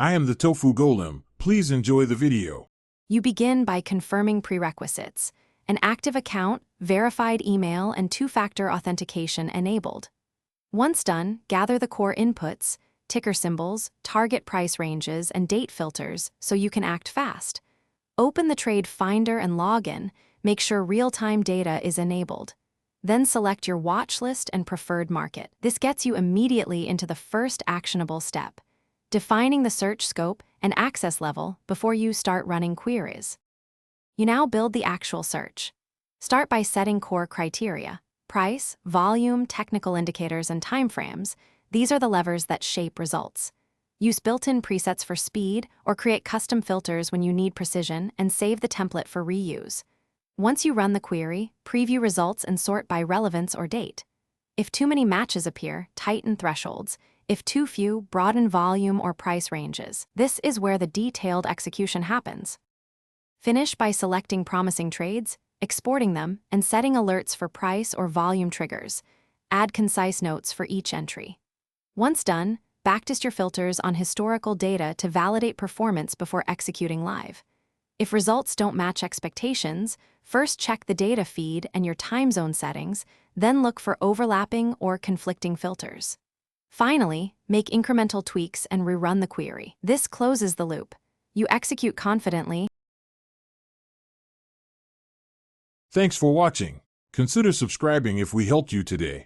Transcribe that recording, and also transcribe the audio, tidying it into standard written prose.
I am the Tofu Golem. Please enjoy the video. You begin by confirming prerequisites: an active account, verified email, and two-factor authentication enabled. Once done, gather the core inputs, ticker symbols, target price ranges, and date filters so you can act fast. Open the trade finder and log in. Make sure real-time data is enabled. Then select your watch list and preferred market. This gets you immediately into the first actionable step: defining the search scope and access level before you start running queries. You now build the actual search. Start by setting core criteria: price, volume, technical indicators, and timeframes. These are the levers that shape results. Use built-in presets for speed or create custom filters when you need precision, and save the template for reuse. Once you run the query, preview results and sort by relevance or date. If too many matches appear, tighten thresholds. If too few, broaden volume or price ranges. This is where the detailed execution happens. Finish by selecting promising trades, exporting them, and setting alerts for price or volume triggers. Add concise notes for each entry. Once done, backtest your filters on historical data to validate performance before executing live. If results don't match expectations, first check the data feed and your time zone settings, then look for overlapping or conflicting filters. Finally, make incremental tweaks and rerun the query. This closes the loop. You execute confidently. Thanks for watching. Consider subscribing if we helped you today.